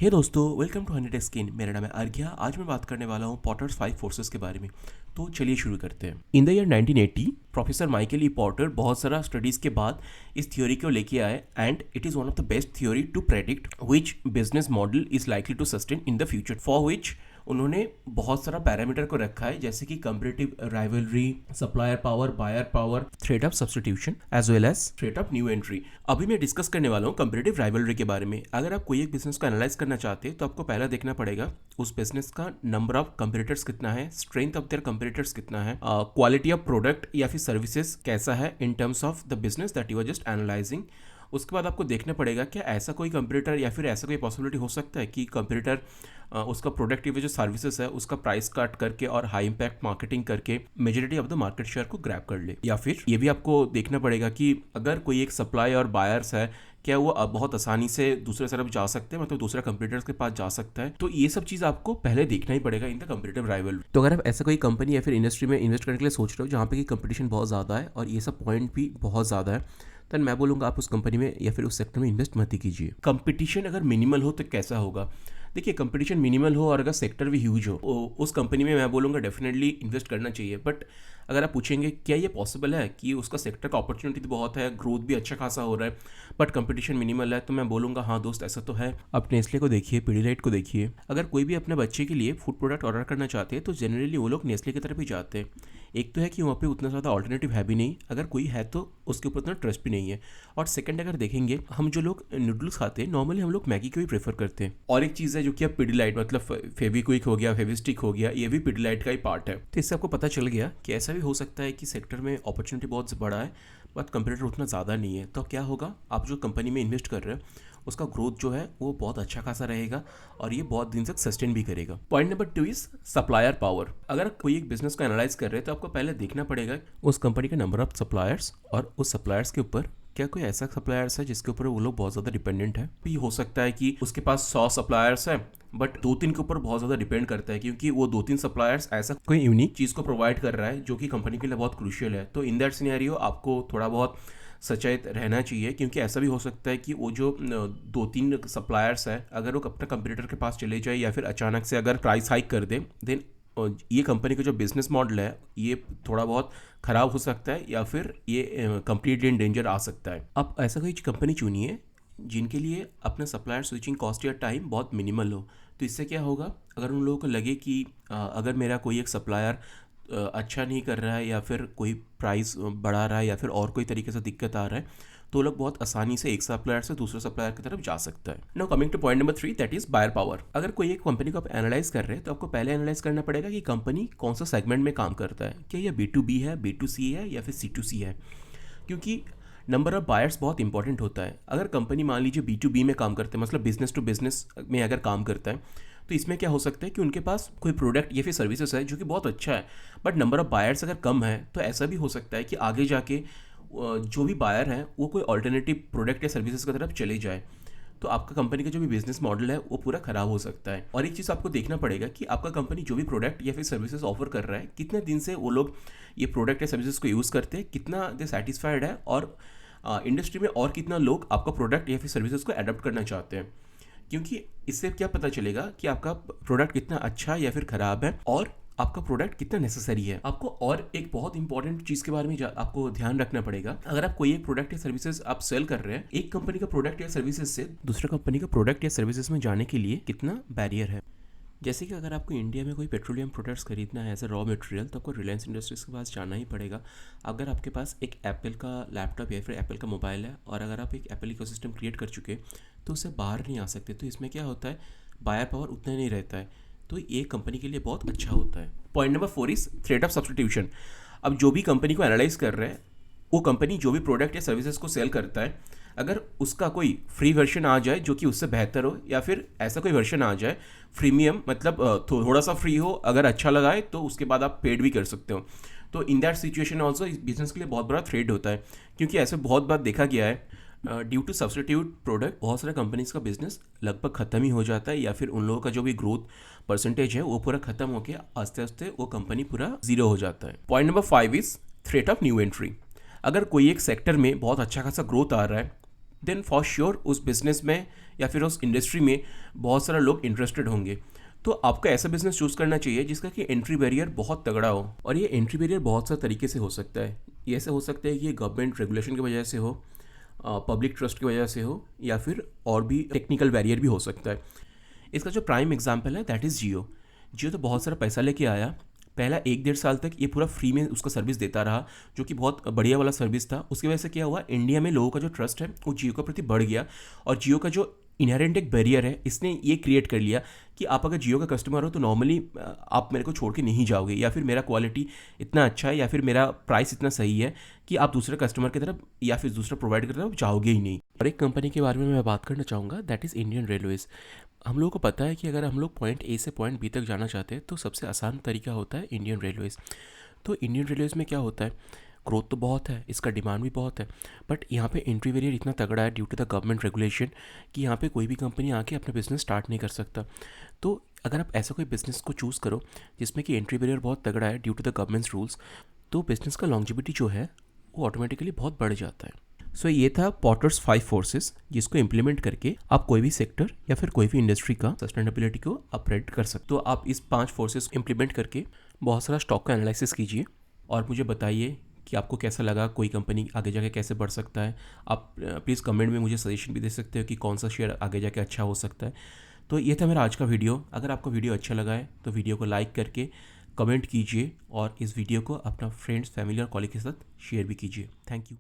हे दोस्तों, welcome to Honey skin. मेरा नाम है अर्घ्या। आज मैं बात करने वाला हूँ पॉटर्स 5 फोर्सेस के बारे में। तो चलिए शुरू करते हैं। In the year 1980 professor Michael E Potter बहुत सारा स्टडीज के बाद इस थ्योरी को लेके आए and it is one of the best theory to predict which business model is likely to sustain in the future, for which उन्होंने बहुत सारा पैरामीटर को रखा है, जैसे कि comparative rivalry, supplier power, buyer power, threat of substitution as well as threat of new entry. अभी मैं डिस्कस करने वाला हूँ कंपेरेटिव राइवलरी के बारे में। अगर आप कोई एक बिजनेस को एनालाइज करना चाहते हैं तो आपको पहला देखना पड़ेगा उस बिजनेस का नंबर ऑफ कंपेरेटर्स कितना है, स्ट्रेंथ ऑफ देयर कंपेरेटर्स कितना है, क्वालिटी ऑफ प्रोडक्ट या फिर सर्विसेज कैसा है in terms of the business that you are just analysing. उसके बाद आपको देखना पड़ेगा क्या ऐसा कोई कंपटीटर या फिर ऐसा कोई पॉसिबिलिटी हो सकता है कि कंपटीटर उसका प्रोडक्ट या जो सर्विसेज है उसका प्राइस कट करके और हाई इम्पैक्ट मार्केटिंग करके majority of the market share को ग्रैब कर ले। या फिर ये भी आपको देखना पड़ेगा कि अगर कोई एक सप्लाई और बायर्स है, क्या वो अब बहुत आसानी से दूसरे तरफ जा सकते हैं, मतलब दूसरा कंपटीटर्स के पास जा सकता है। तो ये सब चीज़ आपको पहले देखना ही पड़ेगा इन द कंपटीटिव राइवल। तो अगर आप ऐसा कोई कंपनी या फिर इंडस्ट्री में इन्वेस्ट करने के लिए सोच रहे हो जहाँ पे कि कंपटीशन बहुत ज़्यादा है और ये सब पॉइंट भी बहुत ज़्यादा है, तो मैं बोलूँगा आप उस कंपनी में या फिर उस सेक्टर में इन्वेस्ट मत ही कीजिए। कंपटीशन अगर मिनिमल हो तो कैसा होगा? देखिए, कंपटीशन मिनिमल हो और अगर सेक्टर भी ह्यूज हो, उस कंपनी में मैं बोलूँगा डेफिनेटली इन्वेस्ट करना चाहिए। बट अगर आप पूछेंगे क्या ये पॉसिबल है कि उसका सेक्टर का अपॉर्चुनिटी तो बहुत है, ग्रोथ भी अच्छा खासा हो रहा है, बट कंपटीशन मिनिमल है, तो मैं बोलूँगा हाँ दोस्त, ऐसा तो है। आप नेस्ले को देखिए, पीडिलाइट को देखिए। अगर कोई भी अपने बच्चे के लिए फूड प्रोडक्ट ऑर्डर करना चाहते हैं तो जनरली वो लोग नेस्ले की तरफ ही जाते हैं। एक तो है कि वहाँ पे उतना ज़्यादा ऑल्टरनेटिव है भी नहीं, अगर कोई है तो उसके ऊपर उतना ट्रस्ट भी नहीं है। और सेकंड, अगर देखेंगे हम जो लोग नूडल्स खाते हैं नॉर्मली हम लोग मैगी को ही प्रेफर करते हैं। और एक चीज़ है जो कि अब पिडिलाइट मतलब फेविक्विक हो गया, फेविस्टिक हो गया, ये भी पिडिलाइट का ही पार्ट है। तो इससे आपको पता चल गया कि ऐसा भी हो सकता है कि सेक्टर में अपॉर्चुनिटी बहुत बड़ा है बट कंपटीटर उतना ज़्यादा नहीं है। तो क्या होगा, आप जो कंपनी में इन्वेस्ट कर रहे हैं उसका ग्रोथ जो है वो बहुत अच्छा खासा रहेगा और ये बहुत दिन तक सस्टेन भी करेगा। Point number 2 is supplier power. अगर कोई एक बिजनेस को एनालाइज कर रहे हैं तो आपको पहले देखना पड़ेगा उस कंपनी के नंबर ऑफ सप्लायर्स और उस सप्लायर्स के ऊपर क्या कोई ऐसा सप्लायर्स है जिसके ऊपर वो लोग बहुत ज़्यादा डिपेंडेंट है। भी हो सकता है कि उसके पास 100 सप्लायर्स है बट 2-3 के ऊपर बहुत ज़्यादा डिपेंड करता है, क्योंकि वो 2-3 सप्लायर्स ऐसा कोई यूनिक चीज़ को प्रोवाइड कर रहा है जो कि कंपनी के लिए बहुत क्रूशियल है। तो इन दैट सिनेरियो आपको थोड़ा बहुत सचेत रहना चाहिए, क्योंकि ऐसा भी हो सकता है कि वो जो 2-3 सप्लायर्स है अगर वो अपने कंपटीटर के पास चले जाए या फिर अचानक से अगर प्राइस हाइक कर दे, देन ये कंपनी का जो बिजनेस मॉडल है ये थोड़ा बहुत ख़राब हो सकता है या फिर ये कंप्लीटली इन डेंजर आ सकता है। आप ऐसा कोई कंपनी चुनिए जिनके लिए अपना सप्लायर स्विचिंग कॉस्ट या टाइम बहुत मिनिमल हो। तो इससे क्या होगा, अगर उन लोगों को लगे कि अगर मेरा कोई एक सप्लायर अच्छा नहीं कर रहा है या फिर कोई प्राइस बढ़ा रहा है या फिर और कोई तरीके से दिक्कत आ रहा है, तो लोग बहुत आसानी से एक सप्लायर से दूसरे सप्लायर की तरफ जा सकता है। Now coming to point number 3, that is buyer power. अगर कोई एक कंपनी को आप एनालाइज कर रहे हैं तो आपको पहले एनालाइज करना पड़ेगा कि कंपनी कौन सा सेगमेंट में काम करता है। क्या यह B2B है, B2C है या फिर C2C है, क्योंकि नंबर ऑफ बायर्स बहुत इंपॉर्टेंट होता है। अगर कंपनी मान लीजिए B2B में काम करते हैं, मतलब बिजनेस टू बिजनेस में अगर काम करता है, तो इसमें क्या हो सकता है कि उनके पास कोई प्रोडक्ट या फिर सर्विसेज है जो कि बहुत अच्छा है बट नंबर ऑफ बायर्स अगर कम है, तो ऐसा भी हो सकता है कि आगे जाके जो भी बायर है वो कोई ऑल्टरनेटिव प्रोडक्ट या सर्विसेज की तरफ चले जाए, तो आपका कंपनी का जो भी बिजनेस मॉडल है वो पूरा खराब हो सकता है। और एक चीज़ आपको देखना पड़ेगा कि आपका कंपनी जो भी प्रोडक्ट या फिर सर्विसेज ऑफर कर रहा है, कितने दिन से वो लोग ये प्रोडक्ट या सर्विसेज को यूज़ करते हैं, कितना दे सेटिस्फाइड है और इंडस्ट्री में और कितना लोग आपका प्रोडक्ट या फिर सर्विसेज को अडॉप्ट करना चाहते हैं। क्योंकि इससे क्या पता चलेगा कि आपका प्रोडक्ट कितना अच्छा या फिर ख़राब है और आपका प्रोडक्ट कितना नेसेसरी है। आपको और एक बहुत इंपॉर्टेंट चीज़ के बारे में आपको ध्यान रखना पड़ेगा। अगर आप कोई एक प्रोडक्ट या सर्विसेज आप सेल कर रहे हैं, एक कंपनी का प्रोडक्ट या सर्विसेज से दूसरा कंपनी का प्रोडक्ट या सर्विसेज में जाने के लिए कितना बैरियर है। जैसे कि अगर आपको इंडिया में कोई पेट्रोलियम प्रोडक्ट्स खरीदना है एज अ रॉ मटेरियल, तो आपको रिलायंस इंडस्ट्रीज़ के पास जाना ही पड़ेगा। अगर आपके पास एक एप्पल का लैपटॉप या फिर एप्पल का मोबाइल है और अगर आप एक एप्पल इकोसिस्टम क्रिएट कर चुके तो उससे बाहर नहीं आ सकते। तो इसमें क्या होता है, बायर पावर उतना नहीं रहता है, तो ये कंपनी के लिए बहुत अच्छा होता है। Point number 4 is threat of substitution. अब जो भी कंपनी को एनालाइज कर रहे हैं, वो कंपनी जो भी प्रोडक्ट या सर्विसेज को सेल करता है, अगर उसका कोई फ्री वर्जन आ जाए जो कि उससे बेहतर हो या फिर ऐसा कोई वर्जन आ जाए प्रीमियम, मतलब थोड़ा सा फ्री हो, अगर अच्छा लगाए तो उसके बाद आप पेड भी कर सकते हो, तो इन दैट सिचुएशन ऑल्सो इस बिजनेस के लिए बहुत बड़ा थ्रेट होता है। क्योंकि ऐसे बहुत बार देखा गया है ड्यू टू सब्स्टिट्यूट प्रोडक्ट बहुत सारे कंपनीज का बिजनेस लगभग ख़त्म ही हो जाता है या फिर उन लोगों का जो भी ग्रोथ परसेंटेज है वो पूरा ख़त्म होकर आस्ते आस्ते वो कंपनी पूरा जीरो हो जाता है। Point number 5 is threat of new entry. अगर कोई एक सेक्टर में बहुत अच्छा खासा ग्रोथ आ रहा है देन फॉर श्योर उस बिज़नेस में या फिर उस इंडस्ट्री में बहुत सारा लोग इंटरेस्टेड होंगे। तो आपको ऐसा बिजनेस चूज़ करना चाहिए जिसका कि एंट्री बैरियर बहुत तगड़ा हो, और ये एंट्री बैरियर बहुत सारे तरीके से हो सकता है। ये ऐसा हो सकता है कि ये गवर्नमेंट रेगुलेशन की वजह से हो, पब्लिक ट्रस्ट की वजह से हो, या फिर और भी टेक्निकल बैरियर भी हो सकता है। इसका जो प्राइम एग्जांपल है दैट इज़ जियो। जियो तो बहुत सारा पैसा लेके आया, पहला 1-1.5 साल तक ये पूरा फ्री में उसका सर्विस देता रहा, जो कि बहुत बढ़िया वाला सर्विस था। उसकी वजह से क्या हुआ, इंडिया में लोगों का जो ट्रस्ट है वो जियो के प्रति बढ़ गया, और जियो का जो इनहेरेंट एक बैरियर है इसने ये क्रिएट कर लिया कि आप अगर जियो का कस्टमर हो तो नॉर्मली आप मेरे को छोड़ के नहीं जाओगे, या फिर मेरा क्वालिटी इतना अच्छा है, या फिर मेरा प्राइस इतना सही है कि आप दूसरे कस्टमर की तरफ या फिर दूसरा प्रोवाइडर की तरफ जाओगे ही नहीं। और एक कंपनी के बारे में मैं बात करना चाहूँगा, दैट इज़ इंडियन रेलवेज़। हम लोगों को पता है कि अगर हम लोग पॉइंट ए से पॉइंट बी तक जाना चाहते हैं तो सबसे आसान तरीका होता है इंडियन रेलवेज़। तो इंडियन रेलवेज़ में क्या होता है, ग्रोथ तो बहुत है, इसका डिमांड भी बहुत है, बट यहाँ पे एंट्री बैरियर इतना तगड़ा है due to the government regulation कि यहाँ पे कोई भी कंपनी आके अपना बिजनेस स्टार्ट नहीं कर सकता। तो अगर आप ऐसा कोई बिजनेस को चूज़ करो जिसमें कि एंट्री बैरियर बहुत तगड़ा है due to the government's rules, तो बिजनेस का लॉन्जिविटी जो है वो ऑटोमेटिकली बहुत बढ़ जाता है। सो ये था पॉटर्स 5 फोर्सेस, जिसको इम्प्लीमेंट करके आप कोई भी सेक्टर या फिर कोई भी इंडस्ट्री का सस्टेनेबिलिटी को अपग्रेड कर सकते हो। तो आप इस 5 फोर्सेस को इम्प्लीमेंट करके बहुत सारा स्टॉक का एनालिसिस कीजिए और मुझे बताइए कि आपको कैसा लगा, कोई कंपनी आगे जाके कैसे बढ़ सकता है। आप प्लीज़ कमेंट में मुझे सजेशन भी दे सकते हो कि कौन सा शेयर आगे जाके अच्छा हो सकता है। तो ये था मेरा आज का वीडियो। अगर आपको वीडियो अच्छा लगा है तो वीडियो को लाइक करके कमेंट कीजिए, और इस वीडियो को अपना फ्रेंड्स, फैमिली और कॉलीग के साथ शेयर भी कीजिए। Thank you.